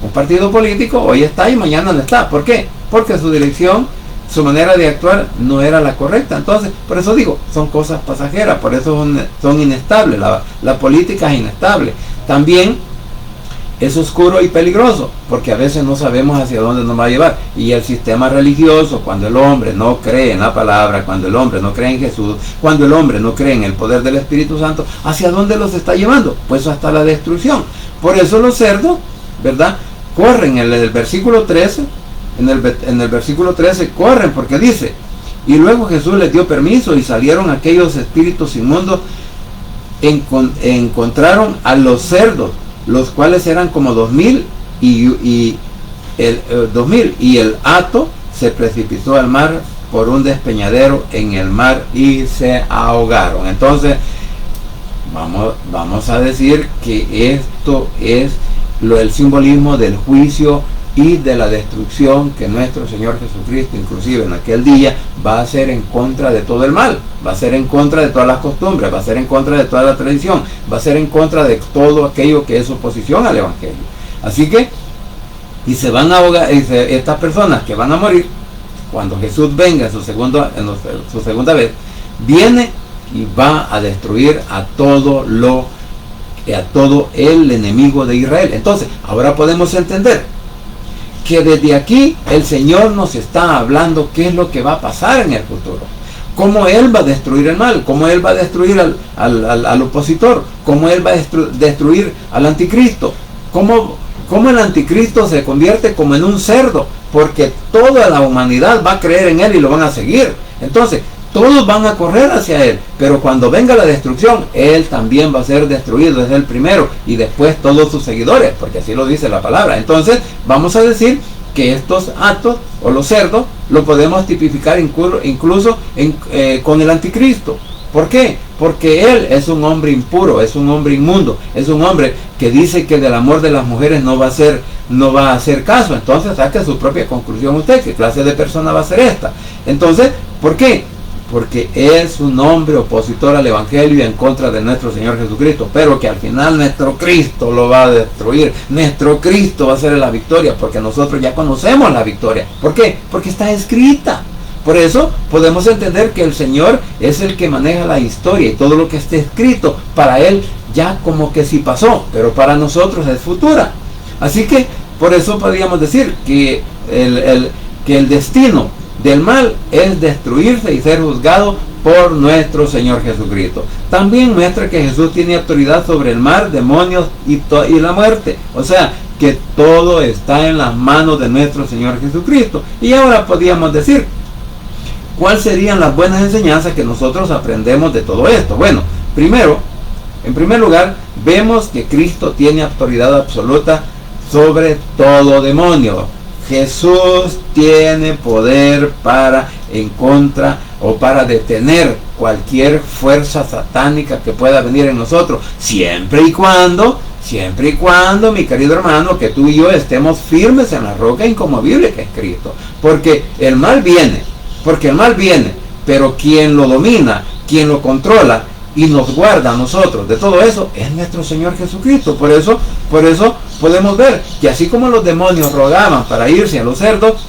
Un partido político hoy está y mañana no está. ¿Por qué? Porque su dirección, su manera de actuar no era la correcta. Entonces, por eso digo, son cosas pasajeras, por eso son inestables. La política es inestable. También es oscuro y peligroso, porque a veces no sabemos hacia dónde nos va a llevar. Y el sistema religioso, cuando el hombre no cree en la palabra, cuando el hombre no cree en Jesús, cuando el hombre no cree en el poder del Espíritu Santo, ¿hacia dónde los está llevando? Pues hasta la destrucción. Por eso los cerdos, ¿verdad?, corren en el versículo 13, en el versículo 13 corren, porque dice, y luego Jesús les dio permiso y salieron aquellos espíritus inmundos, encontraron a los cerdos, los cuales eran como 2000, y el hato se precipitó al mar por un despeñadero en el mar y se ahogaron. Entonces, vamos a decir que esto es el simbolismo del juicio y de la destrucción que nuestro Señor Jesucristo, inclusive en aquel día, va a hacer en contra de todo el mal, va a ser en contra de todas las costumbres, va a ser en contra de toda la tradición, va a ser en contra de todo aquello que es oposición al Evangelio. Así que, y se van a ahogar, estas personas que van a morir, cuando Jesús venga en su segunda vez, viene y va a destruir a todo el enemigo de Israel. Entonces, ahora podemos entender que desde aquí el Señor nos está hablando qué es lo que va a pasar en el futuro, cómo Él va a destruir el mal, cómo Él va a destruir al opositor, cómo Él va a destruir al anticristo, cómo el anticristo se convierte como en un cerdo, porque toda la humanidad va a creer en Él y lo van a seguir. Entonces, todos van a correr hacia Él, pero cuando venga la destrucción, Él también va a ser destruido, es el primero, y después todos sus seguidores, porque así lo dice la palabra. Entonces, vamos a decir que estos actos, o los cerdos, lo podemos tipificar incluso con el anticristo. ¿Por qué? Porque él es un hombre impuro, es un hombre inmundo, es un hombre que dice que del amor de las mujeres no va a hacer caso. Entonces, saque su propia conclusión usted, ¿qué clase de persona va a ser esta? Entonces, ¿por qué? porque es un hombre opositor al Evangelio y en contra de nuestro Señor Jesucristo, pero que al final nuestro Cristo lo va a destruir, nuestro Cristo va a ser la victoria, porque nosotros ya conocemos la victoria. ¿Por qué? Porque está escrita. Por eso podemos entender que el Señor es el que maneja la historia y todo lo que esté escrito, para Él ya como que sí pasó, pero para nosotros es futura. Así que por eso podríamos decir que el destino del mal es destruirse y ser juzgado por nuestro Señor Jesucristo. También muestra que Jesús tiene autoridad sobre el mar, demonios y la muerte. O sea, que todo está en las manos de nuestro Señor Jesucristo. Y ahora podríamos decir, ¿cuáles serían las buenas enseñanzas que nosotros aprendemos de todo esto? Bueno, en primer lugar, vemos que Cristo tiene autoridad absoluta sobre todo demonio. Jesús tiene poder para en contra o para detener cualquier fuerza satánica que pueda venir en nosotros, siempre y cuando, mi querido hermano, que tú y yo estemos firmes en la roca inconmovible que es Cristo. Porque el mal viene, pero quien lo domina, quien lo controla y nos guarda a nosotros de todo eso es nuestro Señor Jesucristo. Por eso podemos ver que así como los demonios rogaban para irse a los cerdos,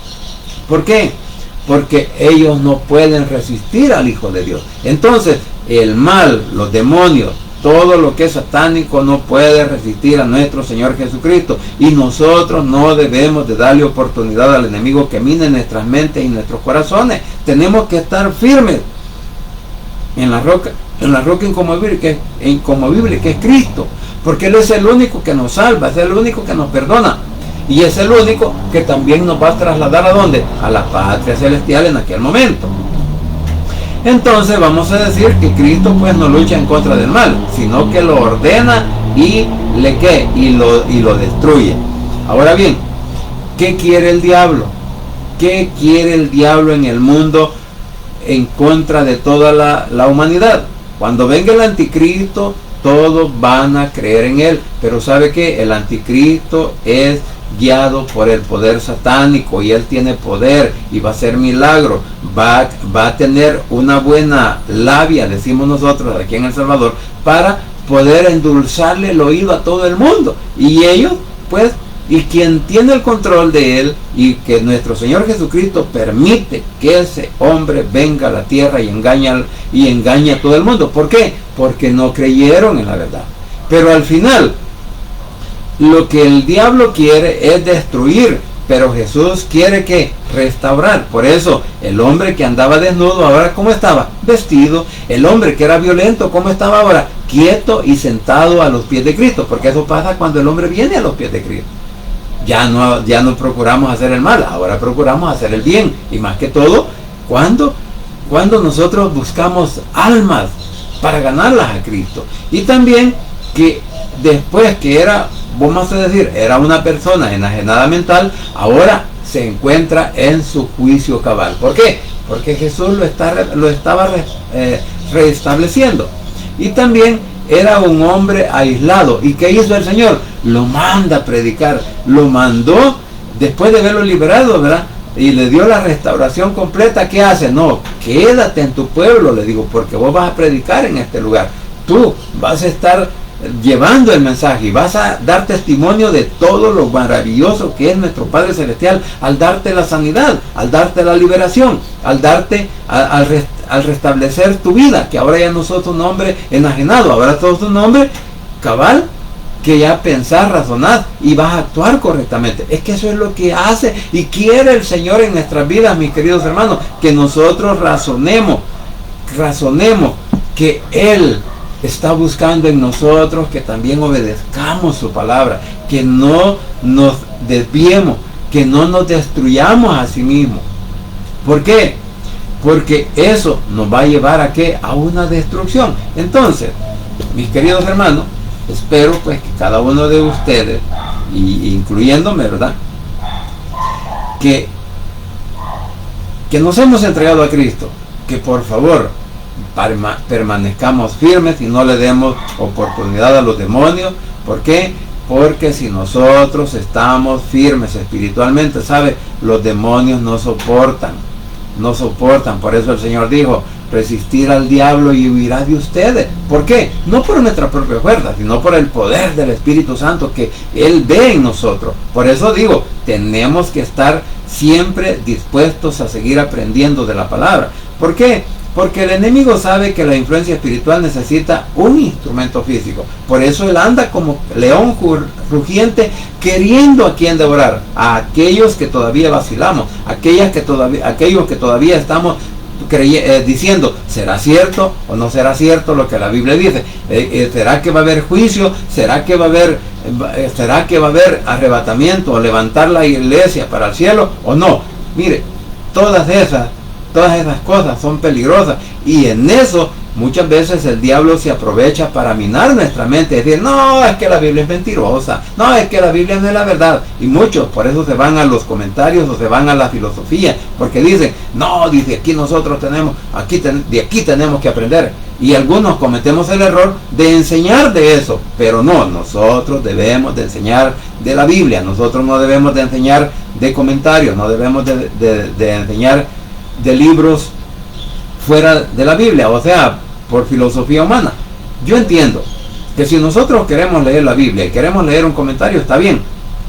¿por qué? Porque ellos no pueden resistir al Hijo de Dios. Entonces el mal, los demonios, todo lo que es satánico no puede resistir a nuestro Señor Jesucristo, y nosotros no debemos de darle oportunidad al enemigo que mine nuestras mentes y nuestros corazones. Tenemos que estar firmes en la roca inconmovible que es Cristo, porque Él es el único que nos salva, es el único que nos perdona, y es el único que también nos va a trasladar ¿a dónde? A la patria celestial en aquel momento. Entonces vamos a decir que Cristo pues no lucha en contra del mal, sino que lo ordena y lo destruye. Ahora bien, ¿qué quiere el diablo? ¿Qué quiere el diablo en el mundo en contra de toda la humanidad? Cuando venga el anticristo, todos van a creer en él, pero ¿sabe qué? El anticristo es guiado por el poder satánico, y él tiene poder y va a hacer milagros, va a tener una buena labia, decimos nosotros aquí en El Salvador, para poder endulzarle el oído a todo el mundo. Y ellos pues, y quien tiene el control de él, y que nuestro Señor Jesucristo permite que ese hombre venga a la tierra y engaña a todo el mundo. ¿Por qué? Porque no creyeron en la verdad. Pero al final, lo que el diablo quiere es destruir, pero Jesús quiere que restaurar. Por eso el hombre que andaba desnudo, ahora ¿cómo estaba? Vestido. El hombre que era violento, ¿cómo estaba ahora? Quieto y sentado a los pies de Cristo. Porque eso pasa cuando el hombre viene a los pies de Cristo. Ya no procuramos hacer el mal, ahora procuramos hacer el bien. Y más que todo, cuando nosotros buscamos almas para ganarlas a Cristo. Y también que después que era, vamos a decir, era una persona enajenada mental, ahora se encuentra en su juicio cabal. ¿Por qué? Porque Jesús lo estaba restableciendo. Y también era un hombre aislado. ¿Y qué hizo el Señor? Lo manda a predicar. Lo mandó después de haberlo liberado, ¿verdad? Y le dio la restauración completa. ¿Qué hace? No, quédate en tu pueblo, le digo, porque vos vas a predicar en este lugar. Tú vas a estar llevando el mensaje y vas a dar testimonio de todo lo maravilloso que es nuestro Padre Celestial, al darte la sanidad, al darte la liberación, al restablecer tu vida, que ahora ya no sos un hombre enajenado, ahora sos un hombre cabal, que ya pensás, razonás y vas a actuar correctamente. Es que eso es lo que hace y quiere el Señor en nuestras vidas, mis queridos hermanos, que nosotros razonemos que Él está buscando en nosotros que también obedezcamos su palabra, que no nos desviemos, que no nos destruyamos a sí mismos. ¿Por qué? Porque eso nos va a llevar a ¿qué? A una destrucción. Entonces, mis queridos hermanos, espero pues que cada uno de ustedes, incluyéndome, ¿verdad?, que nos hemos entregado a Cristo, que por favor permanezcamos firmes y no le demos oportunidad a los demonios. ¿Por qué? Porque si nosotros estamos firmes espiritualmente, ¿sabe? Los demonios no soportan. Por eso el Señor dijo, resistir al diablo y huirá de ustedes. ¿Por qué? No por nuestra propia fuerza, sino por el poder del Espíritu Santo que Él ve en nosotros. Por eso digo, tenemos que estar siempre dispuestos a seguir aprendiendo de la palabra. ¿Por qué? Porque el enemigo sabe que la influencia espiritual necesita un instrumento físico. Por eso él anda como león rugiente, queriendo a quien devorar. A aquellos que todavía vacilamos, aquellos que todavía estamos diciendo, ¿será cierto o no será cierto lo que la Biblia dice? ¿Será que va a haber juicio? ¿Será que va a haber arrebatamiento o levantar la iglesia para el cielo o no? Mire, todas esas cosas son peligrosas, y en eso muchas veces el diablo se aprovecha para minar nuestra mente, decir, no, es que la Biblia es mentirosa, no, es que la Biblia no es la verdad, y muchos por eso se van a los comentarios o se van a la filosofía, porque dicen, no, dice, aquí nosotros tenemos, de aquí tenemos que aprender, y algunos cometemos el error de enseñar de eso, pero no, nosotros debemos de enseñar de la Biblia, nosotros no debemos de enseñar de comentarios, no debemos de enseñar de libros fuera de la Biblia, o sea, por filosofía humana. Yo entiendo que si nosotros queremos leer la Biblia y queremos leer un comentario, está bien,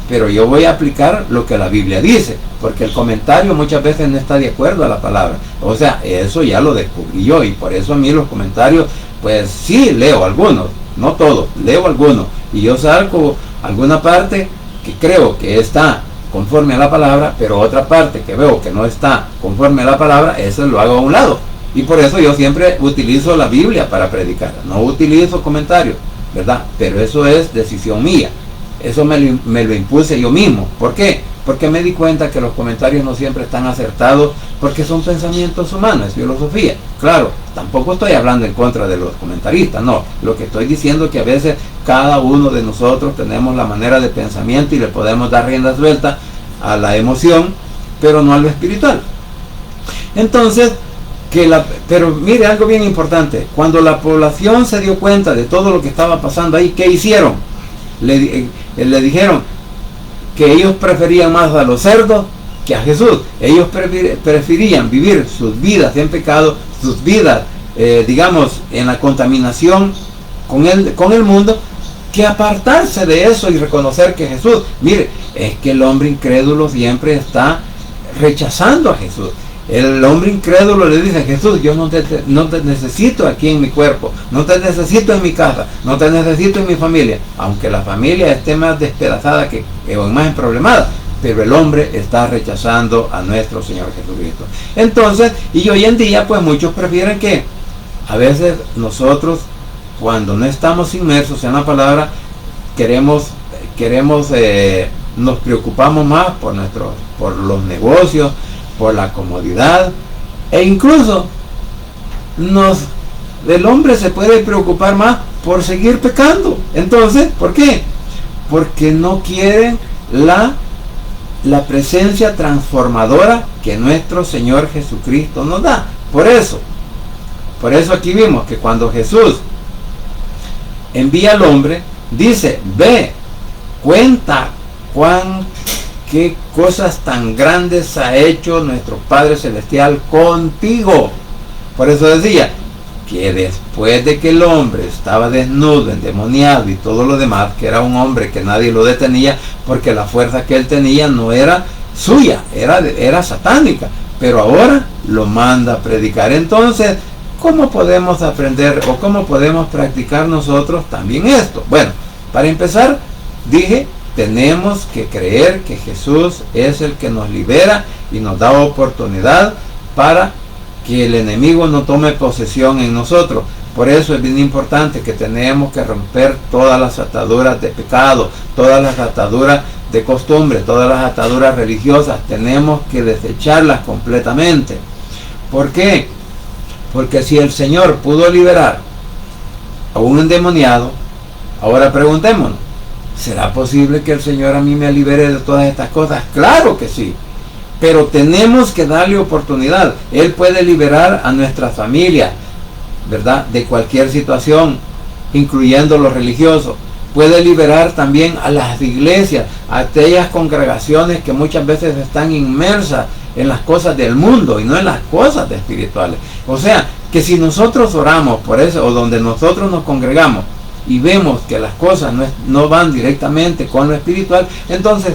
pero yo voy a aplicar lo que la Biblia dice, porque el comentario muchas veces no está de acuerdo a la palabra. O sea, eso ya lo descubrí yo, y por eso a mí los comentarios, pues sí leo algunos, no todos, leo algunos, y yo saco alguna parte que creo que está conforme a la palabra, pero otra parte que veo que no está conforme a la palabra, eso lo hago a un lado. Y por eso yo siempre utilizo la Biblia para predicar, no utilizo comentarios, ¿verdad? Pero eso es decisión mía, eso me lo impuse yo mismo. ¿Por qué? Porque me di cuenta que los comentarios no siempre están acertados, porque son pensamientos humanos, es filosofía. Claro, tampoco estoy hablando en contra de los comentaristas, no. Lo que estoy diciendo es que a veces cada uno de nosotros tenemos la manera de pensamiento y le podemos dar rienda suelta a la emoción, pero no a lo espiritual. Entonces, pero mire algo bien importante, cuando la población se dio cuenta de todo lo que estaba pasando ahí, ¿qué hicieron? Le dijeron que ellos preferían más a los cerdos que a Jesús. Ellos preferían vivir sus vidas en pecado, sus vidas, digamos, en la contaminación con el mundo, que apartarse de eso y reconocer que Jesús, mire, es que el hombre incrédulo siempre está rechazando a Jesús. El hombre incrédulo le dice, Jesús, yo no te necesito aquí en mi cuerpo, no te necesito en mi casa, no te necesito en mi familia, aunque la familia esté más despedazada o más emproblemada, pero el hombre está rechazando a nuestro Señor Jesucristo. Entonces, y hoy en día, pues muchos prefieren que a veces nosotros, cuando no estamos inmersos en la palabra, nos preocupamos más por los negocios, por la comodidad, e incluso el hombre se puede preocupar más por seguir pecando. Entonces, ¿por qué? Porque no quieren la presencia transformadora que nuestro Señor Jesucristo nos da. Por eso aquí vimos que cuando Jesús envía al hombre, dice, ve, cuenta qué cosas tan grandes ha hecho nuestro Padre Celestial contigo. Por eso decía que después de que el hombre estaba desnudo, endemoniado y todo lo demás, que era un hombre que nadie lo detenía, porque la fuerza que él tenía no era suya, era satánica, pero ahora lo manda a predicar. Entonces, ¿cómo podemos aprender o cómo podemos practicar nosotros también esto? Bueno, para empezar, dije, tenemos que creer que Jesús es el que nos libera y nos da oportunidad para que el enemigo no tome posesión en nosotros. Por eso es bien importante que tenemos que romper todas las ataduras de pecado, todas las ataduras de costumbre, todas las ataduras religiosas. Tenemos que desecharlas completamente. ¿Por qué? Porque si el Señor pudo liberar a un endemoniado, ahora preguntémonos, ¿será posible que el Señor a mí me libere de todas estas cosas? Claro que sí, pero tenemos que darle oportunidad. Él puede liberar a nuestra familia, ¿verdad?, de cualquier situación, incluyendo los religiosos. Puede liberar también a las iglesias, a aquellas congregaciones que muchas veces están inmersas en las cosas del mundo y no en las cosas espirituales. O sea, que si nosotros oramos por eso, o donde nosotros nos congregamos y vemos que las cosas no van directamente con lo espiritual, entonces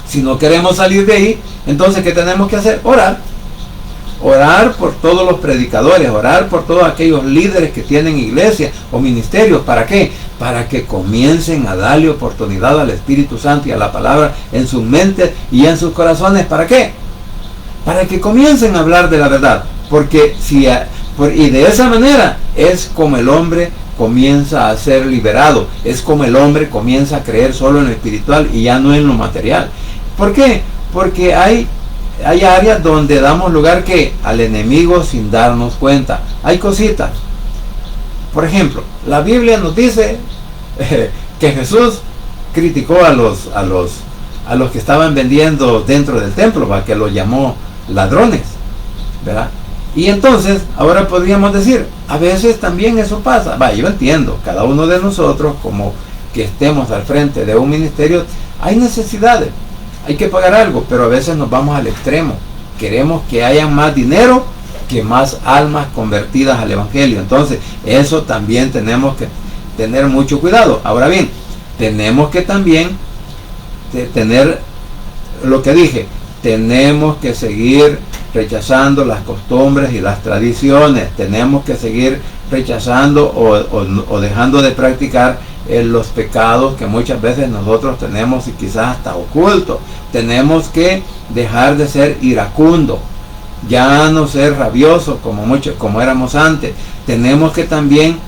si no queremos salir de ahí, entonces ¿qué tenemos que hacer? Orar por todos los predicadores, orar por todos aquellos líderes que tienen iglesias o ministerios. ¿Para qué? Para que comiencen a darle oportunidad al Espíritu Santo y a la palabra en sus mentes y en sus corazones. ¿Para qué? Para que comiencen a hablar de la verdad. Porque y de esa manera es como el hombre comienza a ser liberado, es como el hombre comienza a creer solo en lo espiritual y ya no en lo material. ¿Por qué? Porque hay áreas donde damos lugar al enemigo sin darnos cuenta. Hay cositas. Por ejemplo, la Biblia nos dice que Jesús criticó a los que estaban vendiendo dentro del templo, que los llamó ladrones, ¿verdad? Y entonces, ahora podríamos decir, a veces también eso pasa. Yo entiendo, cada uno de nosotros, como que estemos al frente de un ministerio, hay necesidades, hay que pagar algo, pero a veces nos vamos al extremo. Queremos que haya más dinero que más almas convertidas al Evangelio. Entonces, eso también tenemos que tener mucho cuidado. Ahora bien, tenemos que también tener lo que dije, tenemos que seguir rechazando las costumbres y las tradiciones, tenemos que seguir rechazando o dejando de practicar los pecados que muchas veces nosotros tenemos y quizás hasta ocultos. Tenemos que dejar de ser iracundo, ya no ser rabioso como éramos antes. Tenemos que también,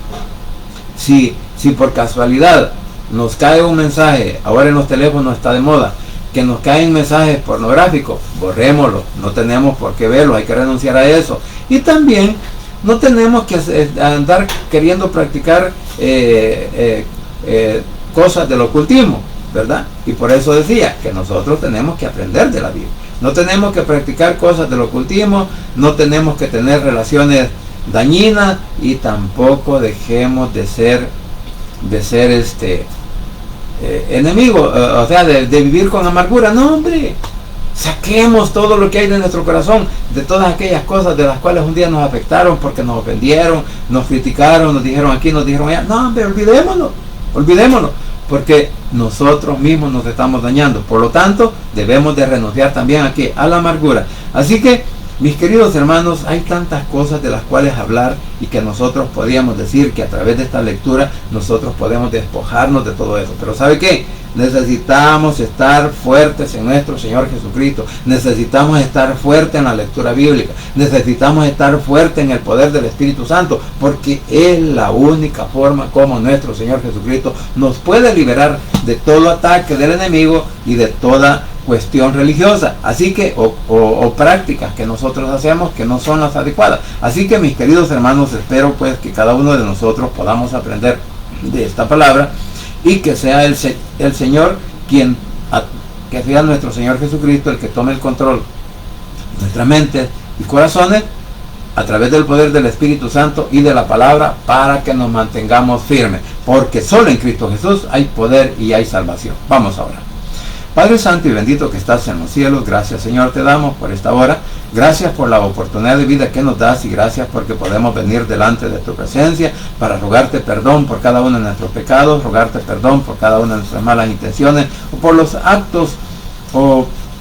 si por casualidad nos cae un mensaje, ahora en los teléfonos está de moda, que nos caen mensajes pornográficos, borrémoslo, no tenemos por qué verlo, hay que renunciar a eso. Y también no tenemos que andar queriendo practicar cosas del ocultismo, ¿verdad? Y por eso decía que nosotros tenemos que aprender de la Biblia. No tenemos que practicar cosas del ocultismo, no tenemos que tener relaciones dañinas y tampoco dejemos de ser enemigo, o sea, de vivir con amargura. No, hombre, saquemos todo lo que hay de nuestro corazón, de todas aquellas cosas de las cuales un día nos afectaron porque nos ofendieron, nos criticaron, nos dijeron aquí, nos dijeron allá. No, hombre, olvidémonos, porque nosotros mismos nos estamos dañando. Por lo tanto, debemos de renunciar también aquí a la amargura. Así que, mis queridos hermanos, hay tantas cosas de las cuales hablar y que nosotros podríamos decir que a través de esta lectura nosotros podemos despojarnos de todo eso. Pero ¿sabe qué? Necesitamos estar fuertes en nuestro Señor Jesucristo. Necesitamos estar fuertes en la lectura bíblica. Necesitamos estar fuertes en el poder del Espíritu Santo, porque es la única forma como nuestro Señor Jesucristo nos puede liberar de todo ataque del enemigo y de toda cuestión religiosa, así que o prácticas que nosotros hacemos que no son las adecuadas. Así que, mis queridos hermanos, espero pues que cada uno de nosotros podamos aprender de esta palabra y que sea el Señor que sea nuestro Señor Jesucristo el que tome el control de nuestra mente y corazones a través del poder del Espíritu Santo y de la palabra, para que nos mantengamos firmes, porque solo en Cristo Jesús hay poder y hay salvación. Vamos ahora. Padre Santo y bendito que estás en los cielos, gracias, Señor, te damos por esta hora. Gracias por la oportunidad de vida que nos das y gracias porque podemos venir delante de tu presencia para rogarte perdón por cada uno de nuestros pecados, rogarte perdón por cada una de nuestras malas intenciones o por los actos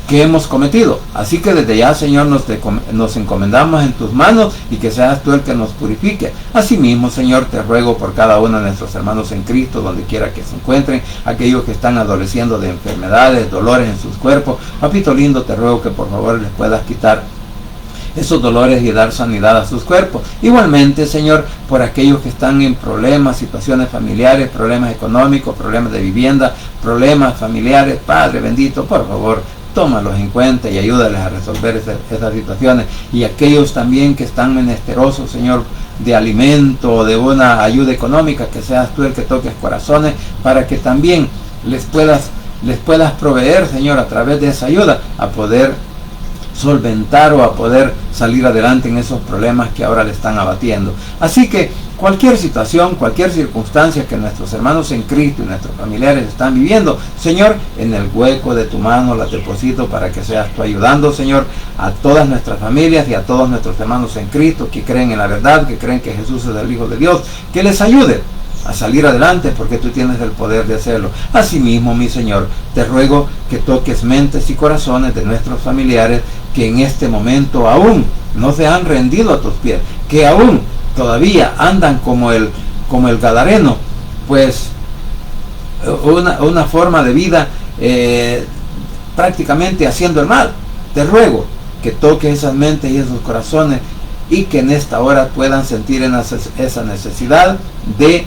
que hemos cometido. Así que desde ya, Señor, nos encomendamos en tus manos y que seas tú el que nos purifique. Asimismo, Señor, te ruego por cada uno de nuestros hermanos en Cristo, donde quiera que se encuentren, aquellos que están adoleciendo de enfermedades, dolores en sus cuerpos. Papito lindo, te ruego que por favor les puedas quitar esos dolores y dar sanidad a sus cuerpos. Igualmente, Señor, por aquellos que están en problemas, situaciones familiares, problemas económicos, problemas de vivienda, problemas familiares, Padre bendito, por favor, tómalos en cuenta y ayúdales a resolver esas situaciones. Y aquellos también que están menesterosos, Señor, de alimento o de una ayuda económica, que seas tú el que toques corazones para que también les puedas proveer, Señor, a través de esa ayuda, a poder solventar o a poder salir adelante en esos problemas que ahora le están abatiendo. Así que cualquier situación, cualquier circunstancia que nuestros hermanos en Cristo y nuestros familiares están viviendo, Señor, en el hueco de tu mano las deposito para que seas tú ayudando, Señor, a todas nuestras familias y a todos nuestros hermanos en Cristo que creen en la verdad, que creen que Jesús es el Hijo de Dios, que les ayude a salir adelante porque tú tienes el poder de hacerlo. Asimismo, mi Señor, te ruego que toques mentes y corazones de nuestros familiares que en este momento aún no se han rendido a tus pies, que aún todavía andan como el gadareno, pues una forma de vida prácticamente haciendo el mal. Te ruego que toques esas mentes y esos corazones y que en esta hora puedan sentir esa necesidad de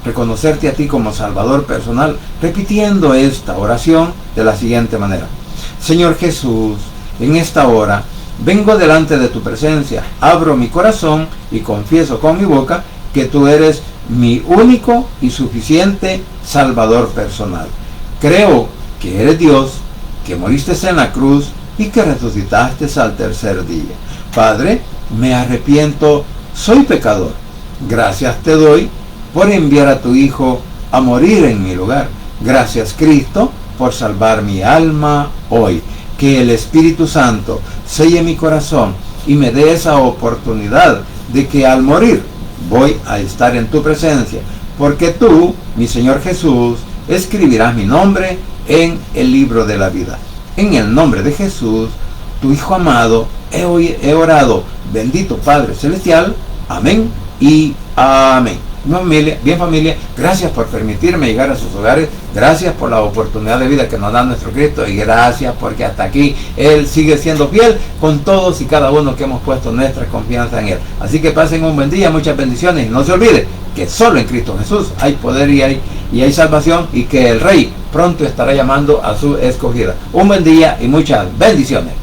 reconocerte a ti como Salvador personal, repitiendo esta oración de la siguiente manera: Señor Jesús, en esta hora vengo delante de tu presencia, abro mi corazón y confieso con mi boca que tú eres mi único y suficiente Salvador personal. Creo que eres Dios, que moriste en la cruz y que resucitaste al tercer día. Padre, me arrepiento, soy pecador. Gracias te doy por enviar a tu Hijo a morir en mi lugar. Gracias, Cristo, por salvar mi alma hoy. Que el Espíritu Santo selle mi corazón y me dé esa oportunidad de que al morir voy a estar en tu presencia, porque tú, mi Señor Jesús, escribirás mi nombre en el libro de la vida. En el nombre de Jesús, tu Hijo amado, he orado. Bendito Padre Celestial. Amén y amén. Bien familia, gracias por permitirme llegar a sus hogares, gracias por la oportunidad de vida que nos da nuestro Cristo y gracias porque hasta aquí Él sigue siendo fiel con todos y cada uno que hemos puesto nuestra confianza en Él. Así que pasen un buen día, muchas bendiciones y no se olvide que solo en Cristo Jesús hay poder y hay salvación y que el Rey pronto estará llamando a su escogida. Un buen día y muchas bendiciones.